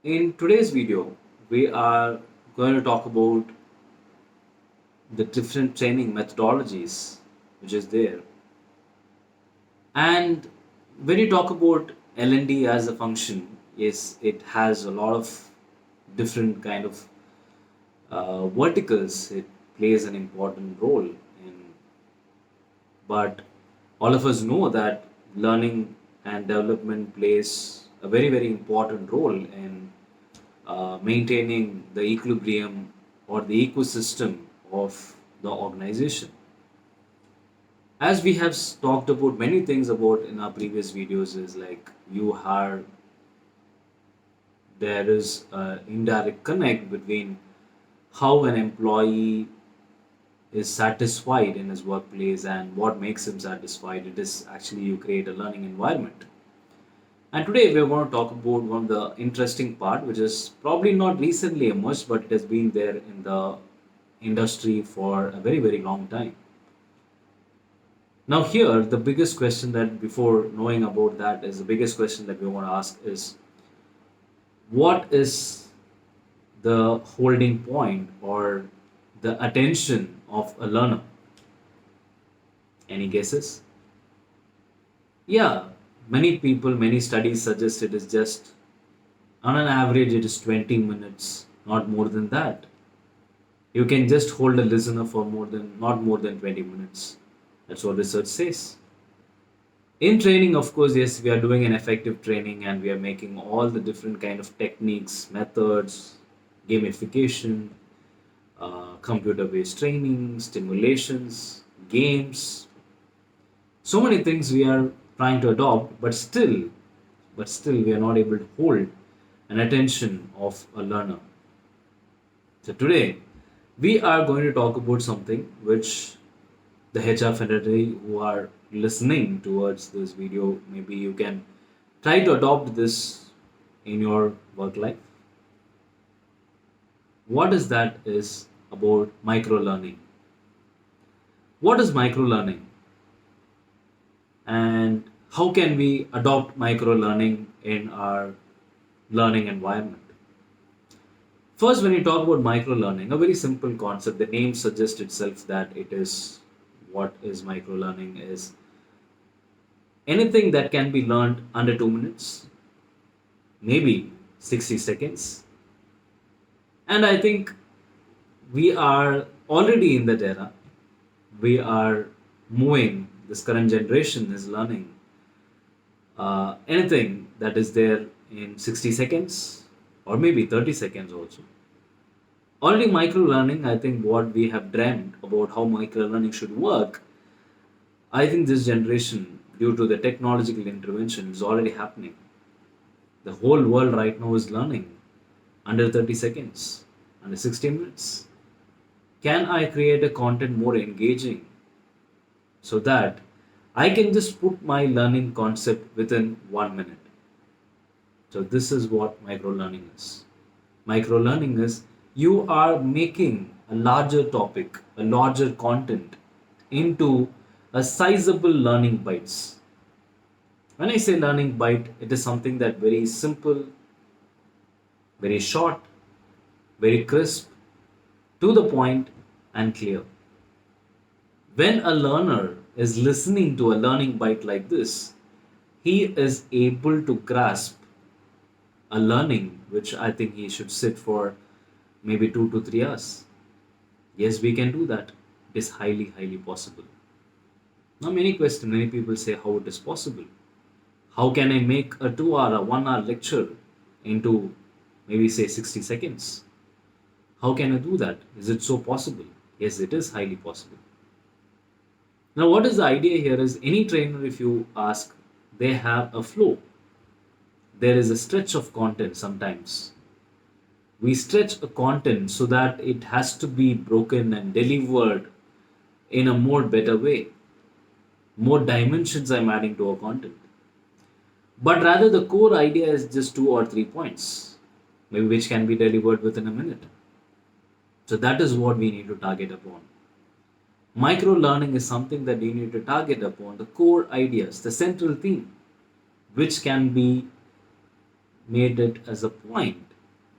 In today's video, we are going to talk about the different training methodologies which is there. And when you talk about L&D as a function, yes, it has a lot of different kind of verticals. It plays an important role in, but all of us know that learning and development plays a very important role in maintaining the equilibrium or the ecosystem of the organization. As we have talked about many things about in our previous videos, is like you are there is an indirect connect between how an employee is satisfied in his workplace and what makes him satisfied. It is actually you create a learning environment. And today we're going to talk about one of the interesting part, which is probably not recently emerged, but it has been there in the industry for a very long time. Now here, the biggest question that before knowing about that is the biggest question that we want to ask is what is the holding point or the attention of a learner? Any guesses? Yeah, many people, many studies suggest it is just on an average it is 20 minutes, not more than that. You can just hold a listener for not more than 20 minutes. That's what research says. In training, of course, yes, we are doing an effective training and we are making all the different kind of techniques, methods, gamification, computer-based training, stimulations, games, so many things we are trying to adopt, but still we are not able to hold an attention of a learner. So today we are going to talk about something which the HR fraternity who are listening towards this video, maybe you can try to adopt this in your work life. What is that is about micro learning. What is micro learning and how can we adopt micro learning in our learning environment? First, when you talk about micro learning, a very simple concept, the name suggests itself that it is what is micro learning is anything that can be learned under 2 minutes, maybe 60 seconds. And I think we are already in that era. We are moving, this current generation is learning anything that is there in 60 seconds or maybe 30 seconds also. Already micro learning, I think what we have dreamt about how micro learning should work, I think this generation, due to the technological intervention, is already happening. The whole world right now is learning under 30 seconds, under 60 minutes. Can I create a content more engaging so that I can just put my learning concept within 1 minute? So this is what micro learning is. Micro learning is you are making a larger topic, a larger content into a sizable learning bites. When I say learning bite, it is something that very simple, very short, very crisp, to the point and clear. When a learner is listening to a learning bite like this, he is able to grasp a learning which I think he should sit for maybe 2 to 3 hours. Yes, we can do that. It is highly possible. Now, many people say how it is possible. How can I make a 2 hour, a 1 hour lecture into maybe say 60 seconds? How can I do that? Is it so possible? Yes, it is highly possible. Now, what is the idea here is any trainer, if you ask, they have a flow. There is a stretch of content sometimes. We stretch a content so that it has to be broken and delivered in a more better way. More dimensions I'm adding to our content. But rather the core idea is just 2 or 3 points, maybe which can be delivered within a minute. So that is what we need to target upon. Micro learning is something that you need to target upon the core ideas, the central theme, which can be made it as a point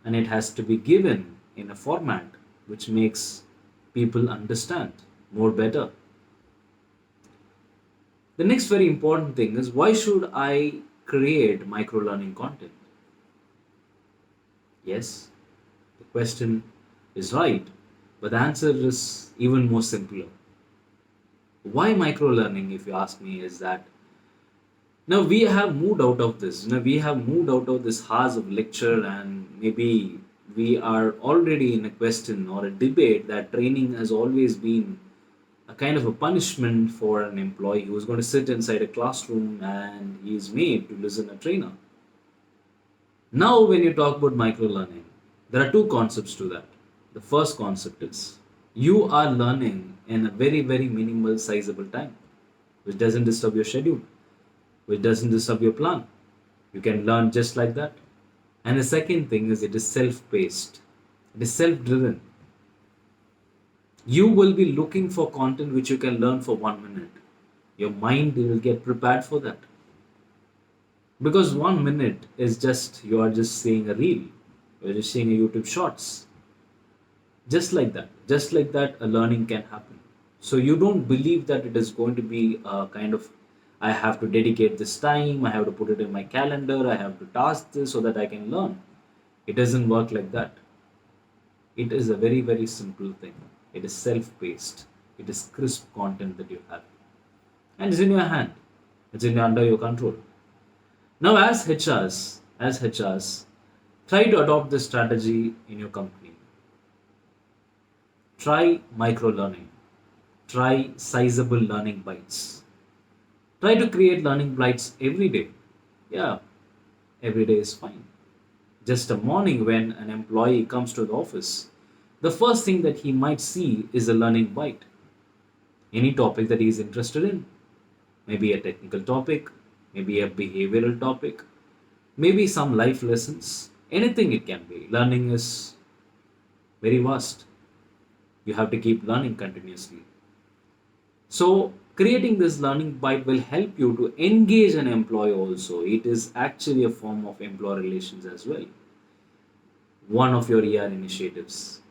and it has to be given in a format which makes people understand more better. The next very important thing is, why should I create micro learning content? Yes, the question is right, but the answer is even more simpler. Why micro learning, if you ask me, is that now we have moved out of this. We have moved out of this hours of lecture, and maybe we are already in a question or a debate that training has always been a kind of a punishment for an employee who's going to sit inside a classroom and he is made to listen a trainer. Now, when you talk about micro learning, there are two concepts to that. The first concept is you are learning in a very, very minimal, sizable time, which doesn't disturb your schedule, which doesn't disturb your plan. You can learn just like that. And the second thing is it is self paced, it is self driven. You will be looking for content which you can learn for 1 minute. Your mind will get prepared for that. Because 1 minute is just, you are just seeing a reel, you're just seeing a YouTube shorts. Just like that, a learning can happen. So you don't believe that it is going to be a kind of, I have to dedicate this time, I have to put it in my calendar, I have to task this so that I can learn. It doesn't work like that. It is a very, very simple thing. It is self paced, it is crisp content that you have, and it's in your hand, it's under your control. Now, as HRs, try to adopt this strategy in your company. Try micro learning. Try sizable learning bites. Try to create learning bites every day. Yeah, every day is fine. Just a morning when an employee comes to the office, the first thing that he might see is a learning bite. Any topic that he is interested in. Maybe a technical topic, maybe a behavioral topic, maybe some life lessons. Anything it can be. Learning is very vast. You have to keep learning continuously. So, creating this learning bite will help you to engage an employee also. It is actually a form of employer relations as well. One of your ER initiatives.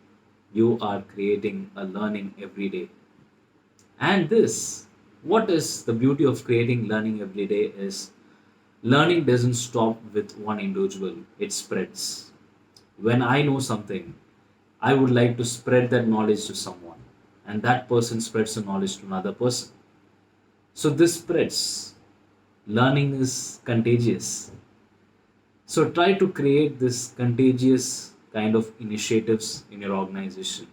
You are creating a learning every day. And this, what is the beauty of creating learning every day is learning doesn't stop with one individual, it spreads. When I know something, I would like to spread that knowledge to someone, and that person spreads the knowledge to another person. So this spreads. Learning is contagious. So try to create this contagious kind of initiatives in your organization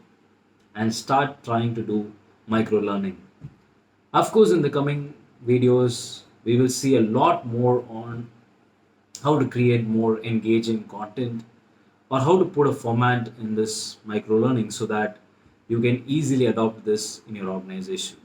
and start trying to do micro learning. Of course, in the coming videos, we will see a lot more on how to create more engaging content or how to put a format in this micro learning so that you can easily adopt this in your organization.